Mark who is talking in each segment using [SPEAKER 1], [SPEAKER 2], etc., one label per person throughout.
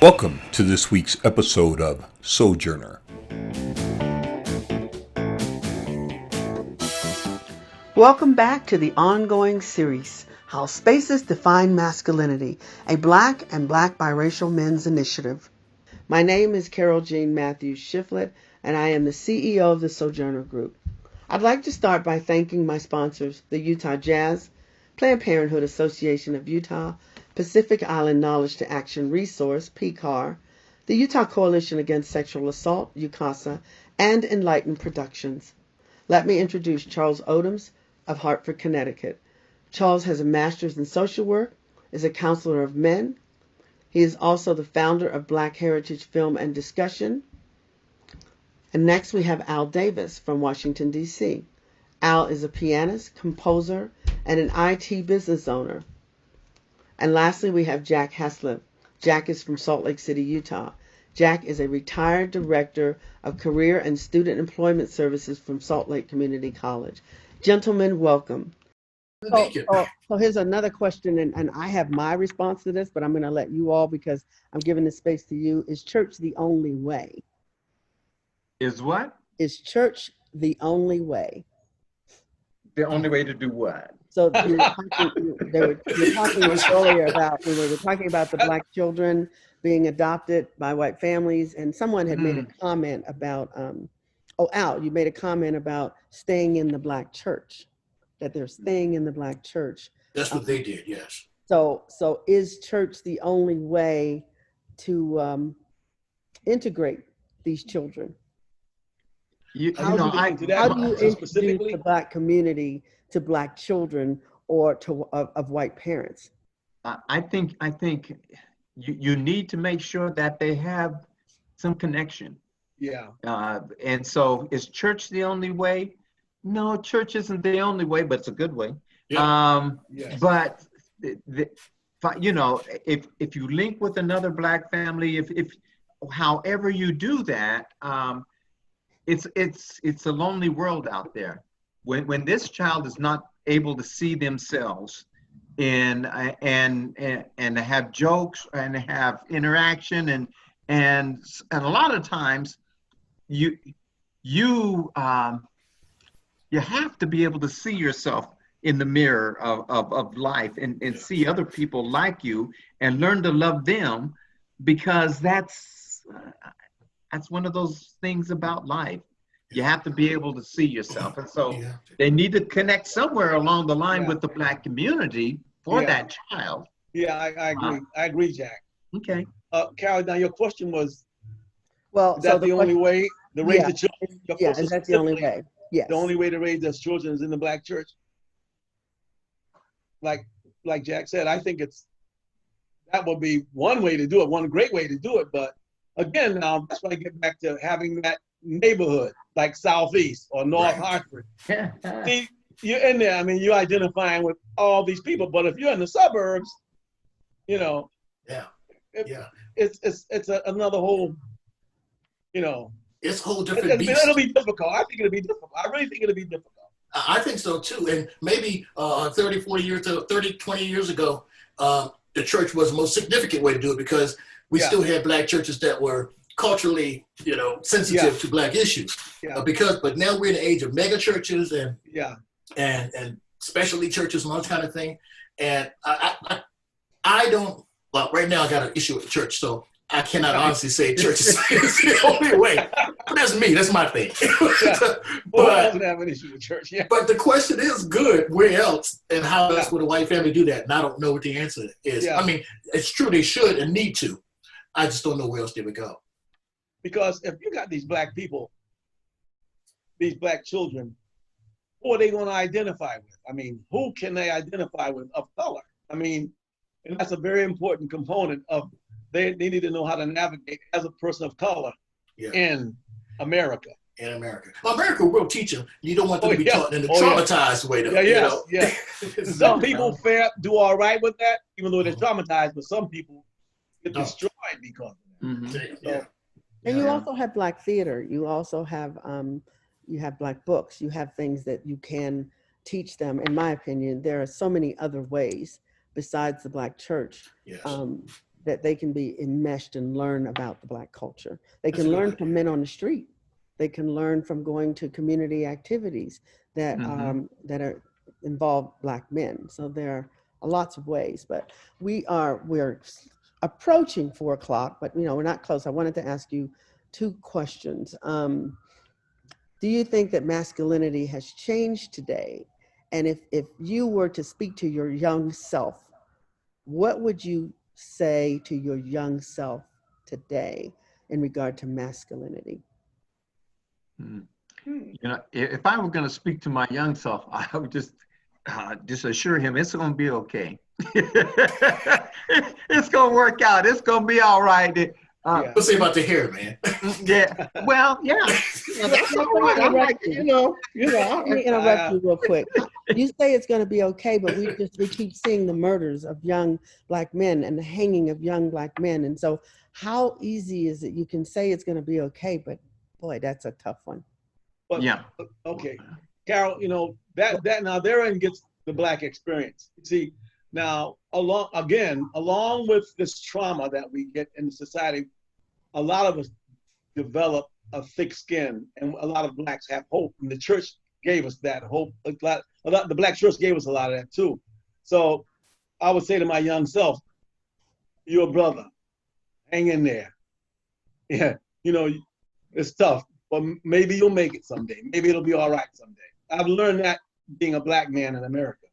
[SPEAKER 1] Welcome to this week's episode of Sojourner.
[SPEAKER 2] Welcome back to the ongoing series, How Spaces Define Masculinity, a Black and Black-Biracial Men's Initiative. My name is Carol Jean Matthews-Shifflett, and I am the CEO of the Sojourner Group. I'd like to start by thanking my sponsors, the Utah Jazz, Planned Parenthood Association of Utah, Pacific Island Knowledge to Action Resource, PCAR, the Utah Coalition Against Sexual Assault, UCASA, and Inlighten Productions. Let me introduce Charles Odoms of Hartford, Connecticut. Charles has a master's in social work, is a counselor of men. He is also the founder of Black Heritage Film and Discussion. And next we have Al Davis from Washington, D.C. Al is a pianist, composer, and an IT business owner. And lastly, we have Jack Haslip. Jack is from Salt Lake City, Utah. Jack is a retired director of career and student employment services from Salt Lake Community College. Gentlemen, welcome. So here's another question, and I have my response to this, but I'm going to let you all, because I'm giving this space to you. Is church the only way?
[SPEAKER 3] Is what?
[SPEAKER 2] Is church the only way?
[SPEAKER 3] The only way to do what?
[SPEAKER 2] So you were talking earlier about, we were talking about the Black children being adopted by white families, and someone had made a comment about, Al, you made a comment about staying in the Black church, that they're staying in the Black church.
[SPEAKER 4] That's what they did, yes.
[SPEAKER 2] So is church the only way to integrate these children? How do you introduce the Black community to Black children or to of white parents?
[SPEAKER 3] I think you need to make sure that they have some connection.
[SPEAKER 5] Yeah.
[SPEAKER 3] And so is church the only way? No, church isn't the only way, but it's a good way.
[SPEAKER 4] Yeah.
[SPEAKER 5] Yes.
[SPEAKER 3] But you know, if you link with another Black family, if however you do that, it's a lonely world out there. When this child is not able to see themselves and have jokes and have interaction and a lot of times you have to be able to see yourself in the mirror of life and see other people like you and learn to love them, because that's one of those things about life. You have to be able to see yourself. And so they need to connect somewhere along the line with the Black community for that child.
[SPEAKER 5] Yeah, I agree. I agree, Jack.
[SPEAKER 3] Okay.
[SPEAKER 5] Carol, now your question was,
[SPEAKER 2] Well,
[SPEAKER 5] is that the only way to raise the children?
[SPEAKER 2] Yeah, is that the only way? Yes.
[SPEAKER 5] The only way to raise those children is in the Black church? Like Jack said, I think that would be one way to do it, one great way to do it. But again, now that's why I get back to having that neighborhood like Southeast or North Hartford. See, you're in there. I mean, you're identifying with all these people. But if you're in the suburbs, you know, it's another whole, you know,
[SPEAKER 4] it's a whole different beast.
[SPEAKER 5] It'll be difficult. I think it'll be difficult. I really think it'll be difficult.
[SPEAKER 4] I think so too. And maybe 30, 20 years ago, the church was the most significant way to do it, because we still had Black churches that were culturally, sensitive to Black issues. But now we're in the age of mega churches and specialty churches and all that kind of thing. And I don't. Well, right now I got an issue with the church, so I cannot honestly say church is the only way. But that's me. That's my thing.
[SPEAKER 5] But I doesn't have an issue with church. Yeah.
[SPEAKER 4] But the question is good. Where else and how else would a white family do that? And I don't know what the answer is. Yeah. I mean, it's true they should and need to. I just don't know where else they would go.
[SPEAKER 5] Because if you got these Black people, these Black children, who are they going to identify with? I mean, who can they identify with of color? I mean, and that's a very important component of they need to know how to navigate as a person of color in America.
[SPEAKER 4] In America. Well, America will teach them. You don't want them to be taught in a traumatized way, though.
[SPEAKER 5] Some people do all right with that, even though they're traumatized, but some people get destroyed because of that.
[SPEAKER 2] And you also have Black theater. You also have Black books. You have things that you can teach them. In my opinion, there are so many other ways besides the Black church that they can be enmeshed and learn about the Black culture. They can learn from men on the street. They can learn from going to community activities that that are involve Black men. So there are lots of ways, but we're approaching 4 o'clock, but we're not close. I wanted to ask you 2 questions. Do you think that masculinity has changed today? And if you were to speak to your young self, what would you say to your young self today in regard to masculinity?
[SPEAKER 3] If I were going to speak to my young self, I would just assure him it's going to be okay. It's going to work out. It's going to be all right.
[SPEAKER 4] What's say about the hair, man?
[SPEAKER 3] Yeah. Well, yeah.
[SPEAKER 2] That's all right. I like it, Let me interrupt you real quick. You say it's going to be okay, but we keep seeing the murders of young Black men and the hanging of young Black men. And so how easy is it? You can say it's going to be okay, but boy, that's a tough one.
[SPEAKER 5] But,
[SPEAKER 3] yeah.
[SPEAKER 5] Okay. Carol, that now therein gets the Black experience. See, now along with this trauma that we get in society, a lot of us develop a thick skin, and a lot of Blacks have hope, and the church gave us that hope. The Black church gave us a lot of that too. So I would say to my young self, you're a brother, hang in there. Yeah, it's tough, but maybe you'll make it someday. Maybe it'll be all right someday. I've learned that being a Black man in America.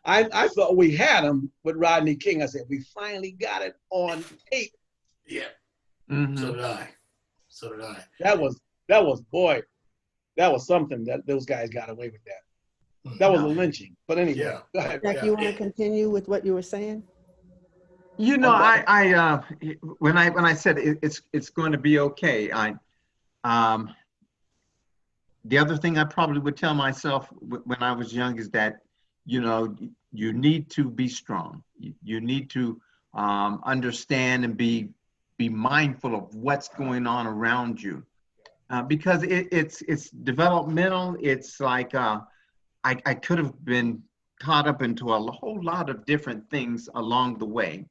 [SPEAKER 5] I thought we had him with Rodney King. I said, we finally got it on tape.
[SPEAKER 4] Yeah.
[SPEAKER 3] Mm-hmm.
[SPEAKER 4] So did I.
[SPEAKER 5] That was something that those guys got away with that. That was a lynching. But anyway, go ahead.
[SPEAKER 2] Jack, you want to continue with what you were saying?
[SPEAKER 3] When I said it's going to be okay, the other thing I probably would tell myself when I was young is that, you need to be strong. You need to understand and be mindful of what's going on around you, because it's developmental. It's like I could have been caught up into a whole lot of different things along the way,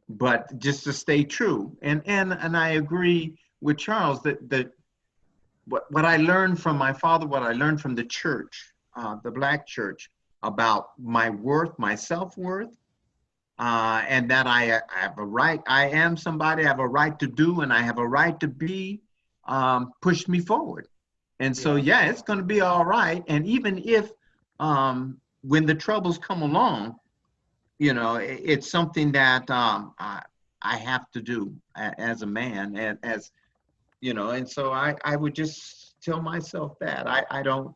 [SPEAKER 3] but just to stay true. And I agree with Charles that what I learned from my father, what I learned from the church, the Black church, about my worth, my self-worth, and that I have a right, I am somebody, I have a right to do, and I have a right to be, pushed me forward. And so, it's going to be all right. And even if, when the troubles come along, it's something that I have to do as a man, and and so I would just tell myself that I don't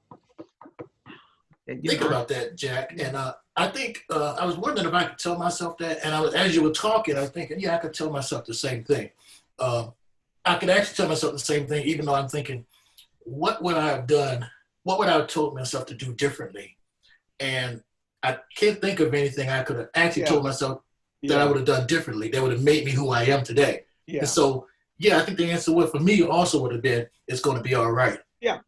[SPEAKER 4] think about that, Jack. And I think I was wondering if I could tell myself that. And as you were talking, I was thinking, I could tell myself the same thing. I could actually tell myself the same thing, even though I'm thinking, what would I have done? What would I have told myself to do differently? And I can't think of anything I could have actually told myself that I would have done differently that would have made me who I am today. Yeah. And so, I think the answer for me also would have been, it's going to be all right.
[SPEAKER 5] Yeah.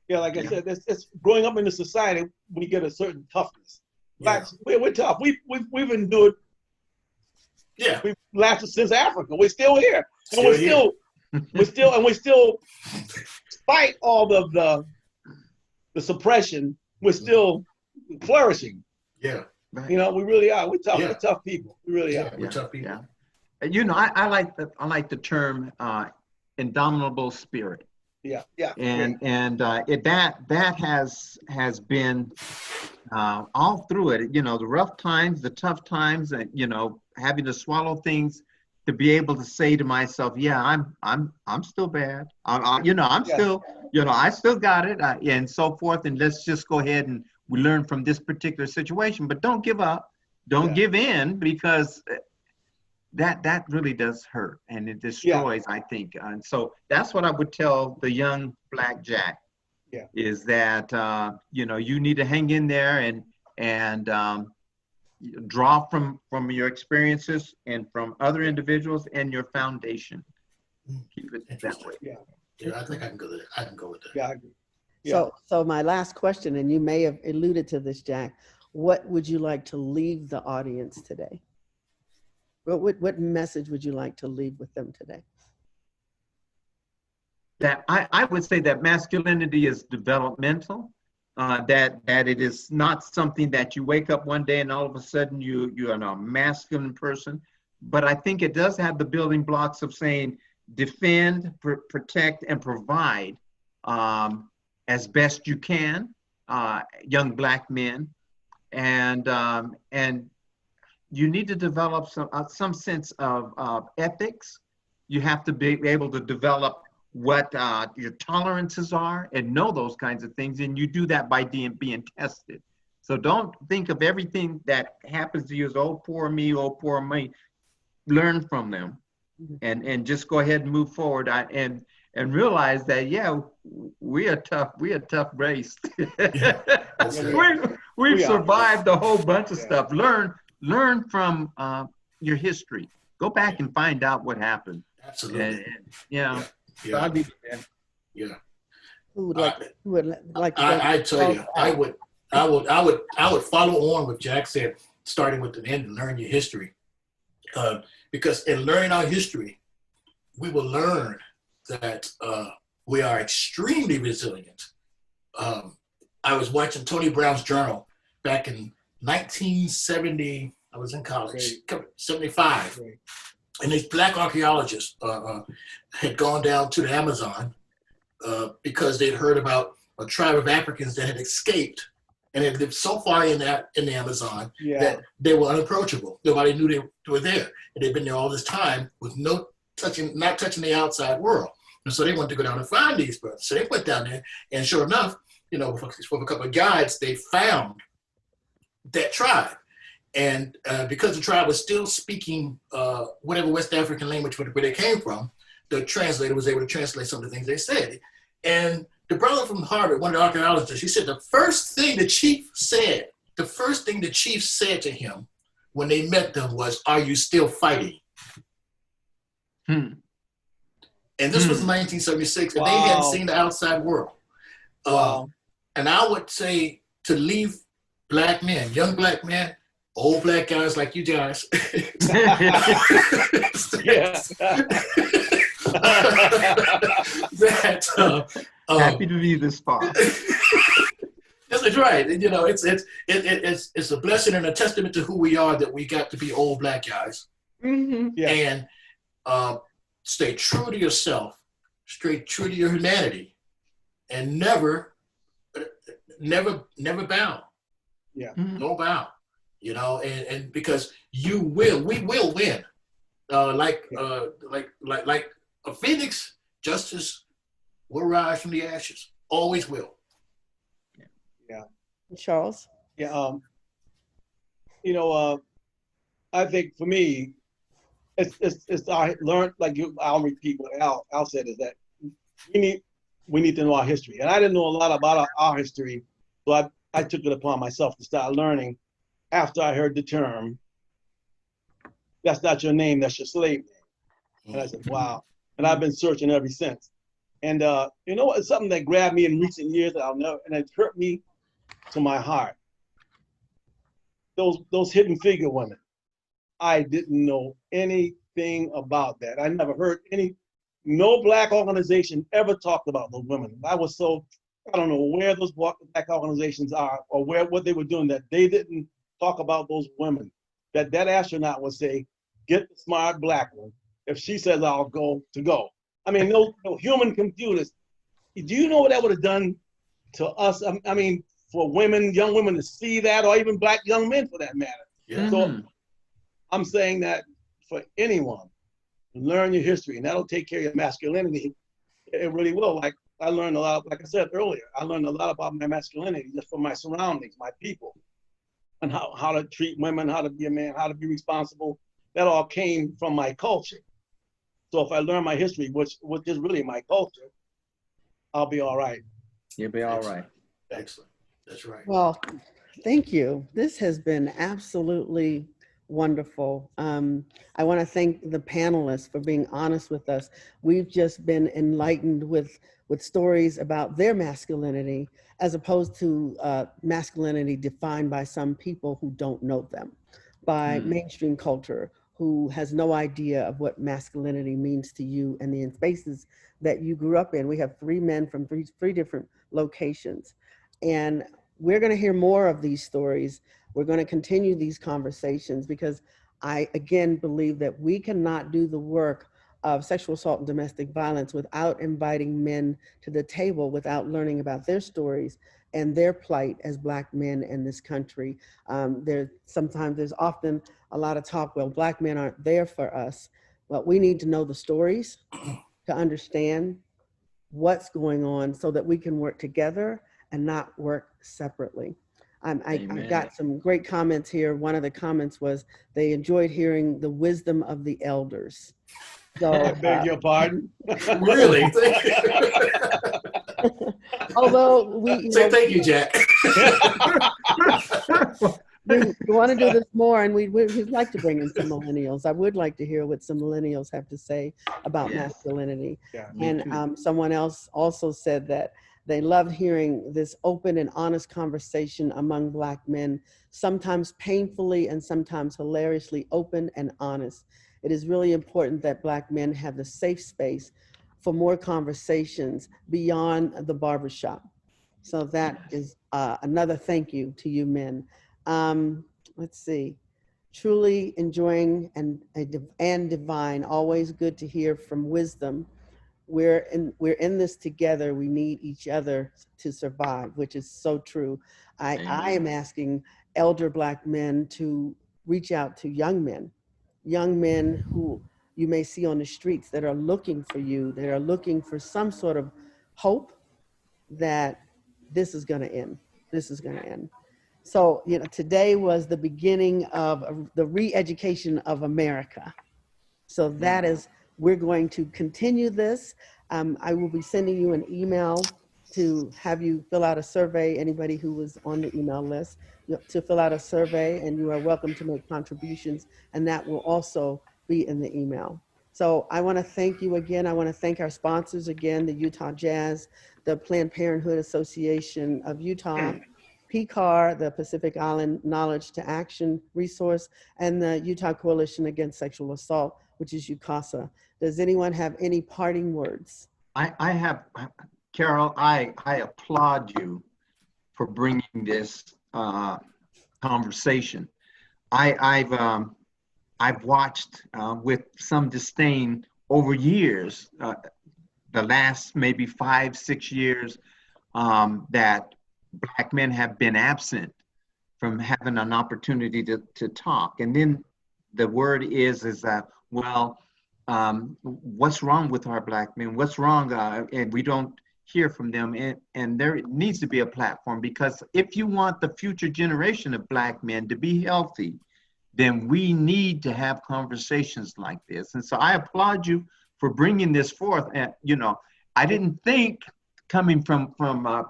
[SPEAKER 5] Like I said, it's growing up in the society, we get a certain toughness. Blacks, we're tough. We've endured. Yeah. We've lasted since Africa. We're still here. And we're still, despite all the suppression, we're still flourishing.
[SPEAKER 4] Yeah.
[SPEAKER 5] Right. We really are. We're tough. We're tough people. We really are.
[SPEAKER 4] We're tough people.
[SPEAKER 3] Yeah. I like the term indomitable spirit.
[SPEAKER 5] Yeah.
[SPEAKER 3] And that has been all through it. The rough times, the tough times, and having to swallow things, to be able to say to myself, I'm still bad. Still, I still got it, and so forth. And let's just go ahead and we learn from this particular situation. But don't give up. Don't give in, because that really does hurt, and it destroys, I think. And so that's what I would tell the young Black Jack, is that, you need to hang in there and draw from your experiences and from other individuals and your foundation. Keep it that way.
[SPEAKER 4] Yeah, I think I can go with that.
[SPEAKER 5] Yeah, I agree. Yeah.
[SPEAKER 2] So my last question, and you may have alluded to this, Jack, what would you like to leave the audience today? What message would you like to leave with them today?
[SPEAKER 3] That I would say that masculinity is developmental, that it is not something that you wake up one day and all of a sudden you're a masculine person. But I think it does have the building blocks of saying defend, protect, and provide as best you can, young Black men, and you need to develop some sense of ethics. You have to be able to develop what your tolerances are and know those kinds of things, and you do that by being tested. So don't think of everything that happens to you as, oh, poor me, oh, poor me. Learn from them, and just go ahead and move forward, and realize that, yeah, we're a tough race. We've survived a whole bunch of stuff. Learn from your history. Go back and find out what happened.
[SPEAKER 4] Absolutely.
[SPEAKER 5] So I'd be there.
[SPEAKER 4] Yeah.
[SPEAKER 2] Who would like to
[SPEAKER 4] I tell you, I would follow on what Jack said, starting with the end and learn your history. Because in learning our history, we will learn that we are extremely resilient. I was watching Tony Brown's journal back in 1970. I was in college, 75. Right. And these Black archaeologists had gone down to the Amazon because they'd heard about a tribe of Africans that had escaped and had lived so far in the Amazon that they were unapproachable. Nobody knew they were there. And they'd been there all this time with not touching the outside world. And so they wanted to go down and find these brothers. So they went down there, and sure enough, with a couple of guides, they found that tribe. And because the tribe was still speaking whatever West African language where they came from, the translator was able to translate some of the things they said. And the brother from Harvard, one of the archaeologists, he said the first thing the chief said to him when they met them was, "Are you still fighting?" And this was 1976, and they hadn't seen the outside world. And I would say to leave Black men, young Black men, old Black guys like you guys.
[SPEAKER 3] Happy to be this far.
[SPEAKER 4] That's right. It's a blessing and a testament to who we are that we got to be old Black guys. And stay true to yourself, stay true to your humanity, and never bow. No bow. And because we will win. Like a phoenix, justice will rise from the ashes. Always will.
[SPEAKER 2] Charles?
[SPEAKER 5] I think for me, it's I learned, I'll repeat what Al said, is that we need to know our history. And I didn't know a lot about our history, so I took it upon myself to start learning after I heard the term, "That's not your name, that's your slave name." And I said, wow. And I've been searching ever since. And it's something that grabbed me in recent years that I'll never, and it hurt me to my heart. Those hidden figure women. I didn't know anything about that. I never heard no Black organization ever talked about those women. I don't know where those Black organizations are or what they were doing that they didn't talk about those women. That astronaut would say, "Get the smart Black one. If she says I'll go." I mean, no human computers. Do you know what that would have done to us? I mean, for women, young women to see that, or even Black young men for that matter. So I'm saying that for anyone, learn your history, and that'll take care of your masculinity. It really will. Like I learned a lot, like I said earlier, I learned a lot about my masculinity just from my surroundings, my people, and how to treat women, how to be a man, how to be responsible. That all came from my culture. So if I learn my history, which is really my culture, I'll be all right.
[SPEAKER 3] You'll be all right.
[SPEAKER 4] Excellent. That's right.
[SPEAKER 2] Well, thank you. This has been absolutely wonderful. I want to thank the panelists for being honest with us. We've just been enlightened with stories about their masculinity, as opposed to masculinity defined by some people who don't know them, by mainstream culture, who has no idea of what masculinity means to you and the spaces that you grew up in. We have 3 men from three different locations. And we're going to hear more of these stories. We're going to continue these conversations because I, again, believe that we cannot do the work of sexual assault and domestic violence without inviting men to the table, without learning about their stories and their plight as Black men in this country. There's often a lot of talk, well, Black men aren't there for us. Well, we need to know the stories to understand what's going on so that we can work together and not work separately. I got some great comments here. One of the comments was they enjoyed hearing the wisdom of the elders. So,
[SPEAKER 5] I beg your pardon.
[SPEAKER 4] Really?
[SPEAKER 2] although we
[SPEAKER 4] Say thank you, Jack.
[SPEAKER 2] we want to do this more, and we'd like to bring in some millennials. I would like to hear what some millennials have to say about masculinity.
[SPEAKER 5] Yeah,
[SPEAKER 2] and someone else also said that they loved hearing this open and honest conversation among Black men, sometimes painfully and sometimes hilariously open and honest. It is really important that Black men have the safe space for more conversations beyond the barbershop. So that is another thank you to you men. Let's see. Truly enjoying and divine, always good to hear from wisdom. We're in this together. We need each other to survive, which is so true. I am asking elder Black men to reach out to young men who you may see on the streets that are looking for you, that are looking for some sort of hope that this is going to end. This is going to end. So, today was the beginning of the re-education of America. So that is, we're going to continue this. I will be sending you an email to have you fill out a survey, anybody who was on the email list, to fill out a survey, and you are welcome to make contributions, and that will also be in the email. So I want to thank you again. I want to thank our sponsors again, the Utah Jazz, the Planned Parenthood Association of Utah, PCAR, the Pacific Island Knowledge to Action Resource, and the Utah Coalition Against Sexual Assault, which is UCASA. Does anyone have any parting words?
[SPEAKER 3] I have, Carol, I applaud you for bringing this conversation. I've watched with some disdain over years, the last maybe 5-6 years, that Black men have been absent from having an opportunity to talk. And then the word is that, well, what's wrong with our Black men? What's wrong? And we don't hear from them. And there needs to be a platform, because if you want the future generation of Black men to be healthy, then we need to have conversations like this. And so I applaud you for bringing this forth. And, I didn't think, coming from a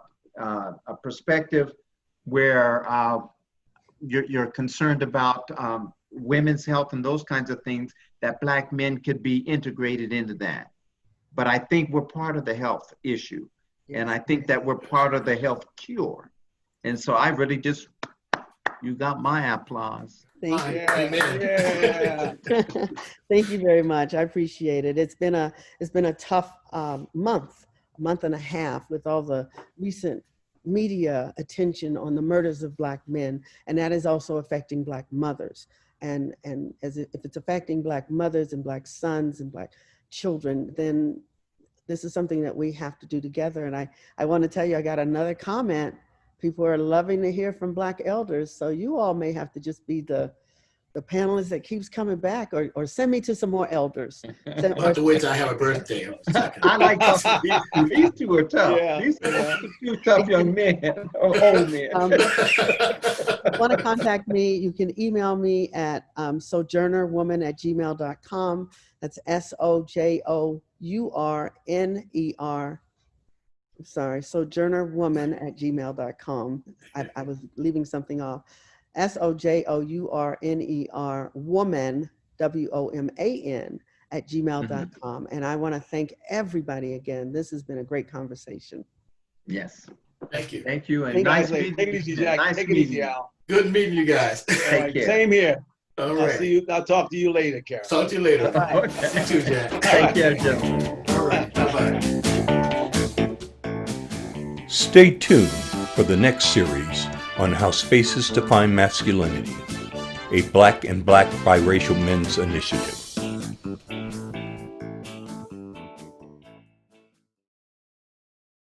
[SPEAKER 3] perspective where you're concerned about women's health and those kinds of things, that Black men could be integrated into that. But I think we're part of the health issue. And I think that we're part of the health cure. And so I really you got my applause.
[SPEAKER 2] Thank you.
[SPEAKER 5] Yeah.
[SPEAKER 2] Thank you very much. I appreciate it. It's been a tough month and a half with all the recent media attention on the murders of Black men, and that is also affecting Black mothers. And if it's affecting Black mothers and Black sons and Black children, then this is something that we have to do together. And I want to tell you, I got another comment. People are loving to hear from Black elders. So you all may have to just be the panelist that keeps coming back, or send me to some more elders.
[SPEAKER 4] I'll have to wait till I have a birthday.
[SPEAKER 3] I like these two are tough.
[SPEAKER 5] Yeah.
[SPEAKER 3] These two tough young men, or old men.
[SPEAKER 2] If you want to contact me, you can email me at sojournerwoman@gmail.com. That's SOJOURNER. Sorry, sojournerwoman@gmail.com. I was leaving something off. SOJOURNER woman, WOMAN @gmail.com. And I want to thank everybody again. This has been a great conversation.
[SPEAKER 3] Yes.
[SPEAKER 4] Thank you.
[SPEAKER 3] Thank you. And
[SPEAKER 2] Thank
[SPEAKER 3] nice
[SPEAKER 2] you.
[SPEAKER 3] meeting you.
[SPEAKER 5] Take it easy, Jack.
[SPEAKER 3] Nice
[SPEAKER 5] Take it
[SPEAKER 3] meeting
[SPEAKER 5] easy,
[SPEAKER 3] you.
[SPEAKER 5] Al.
[SPEAKER 4] Good meeting you guys.
[SPEAKER 3] Take care.
[SPEAKER 5] Same here.
[SPEAKER 4] All
[SPEAKER 5] I'll
[SPEAKER 4] right.
[SPEAKER 5] see you. I'll talk to you later, Carol.
[SPEAKER 4] Talk to you later.
[SPEAKER 3] Okay.
[SPEAKER 4] You too, Jack.
[SPEAKER 3] Take care, Jim.
[SPEAKER 4] All right. Bye-bye.
[SPEAKER 1] Stay tuned for the next series on how spaces define masculinity, a Black and Black biracial men's initiative.